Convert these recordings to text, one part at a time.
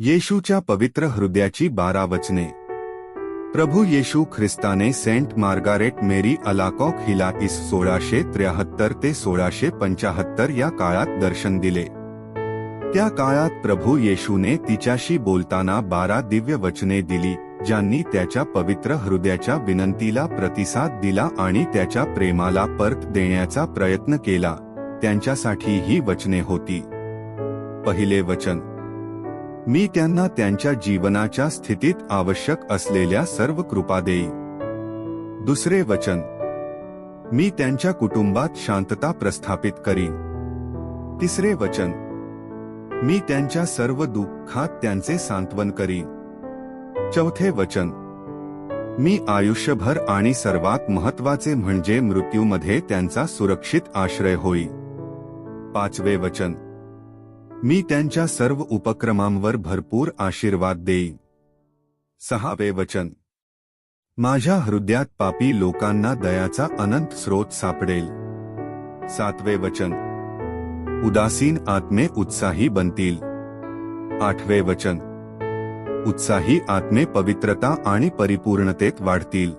येशूच्या पवित्र हृदयाची 12 वचने। प्रभू येशू ख्रिस्ताने सेंट मार्गारेट मेरी अलाकॉक हिला 1673 ते 1675 या काळात दर्शन दिले। त्या काळात प्रभू येशूने तिच्याशी बोलताना 12 दिव्य वचने दिली, ज्यांनी त्याच्या पवित्र हृदयाच्या विनंतीला प्रतिसाद दिला आणि त्याच्या प्रेमाला परत देण्याचा प्रयत्न केला। त्यांच्यासाठी ही वचने होती। पहिले वचन, मी त्यांना त्यांच्या जीवनाच्या स्थितीत आवश्यक असलेल्या सर्व कृपा देईन। दुसरे वचन, मी त्यांच्या कुटुंबात शांतता प्रस्थापित करीन। तिसरे वचन, मी त्यांच्या सर्व दुःखात त्यांचे सांत्वन करीन। चौथे वचन, मी आयुष्यभर आणि सर्वात महत्त्वाचे म्हणजे मृत्यूमध्ये त्यांचा सुरक्षित आश्रय होईल। पाचवे वचन, मी त्यांच्या सर्व उपक्रमांवर भरपूर आशीर्वाद देईन। सहावे वचन, माझ्या हृदयात पापी लोकांना दयाचा अनंत स्रोत सापडेल। सातवे वचन, उदासीन आत्मे उत्साही बनतील। आठवे वचन, उत्साही आत्मे पवित्रता आणि परिपूर्णतेत वाढतील।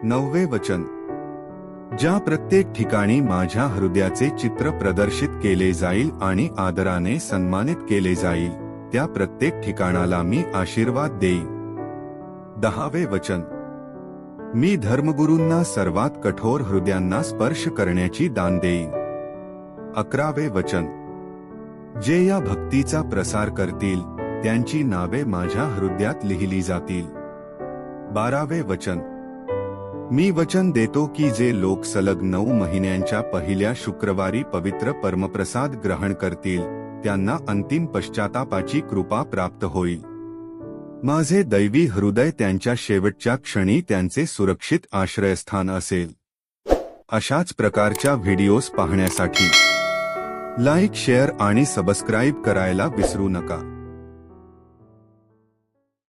नववे वचन, ज्या प्रत्येक ठिकाणी माझ्या हृदयाचे चित्र प्रदर्शित केले जाईल आणि आदराने सन्मानित केले जाईल, त्या प्रत्येक ठिकाणाला मी आशीर्वाद देईन। दहावे वचन, मी धर्मगुरूंना सर्वात कठोर हृदयांना स्पर्श करण्याची दान देईन। अकरावे वचन, जे या भक्तीचा प्रसार करतील त्यांची नावे माझ्या हृदयात लिहिली जातील। 12वे वचन, मी वचन देतो की जे लोक सलग 9 महिन्यांच्या पहिल्या शुक्रवारी पवित्र परमप्रसाद ग्रहण करतील त्यांना अंतिम पश्चातापाची कृपा प्राप्त होईल। माझे दैवी हृदय त्यांच्या शेवटच्या क्षणी त्यांचे सुरक्षित आश्रयस्थान असेल। अशाच प्रकारच्या व्हिडिओज पाहण्यासाठी लाईक, शेअर आणि सबस्क्राईब करायला विसरू नका।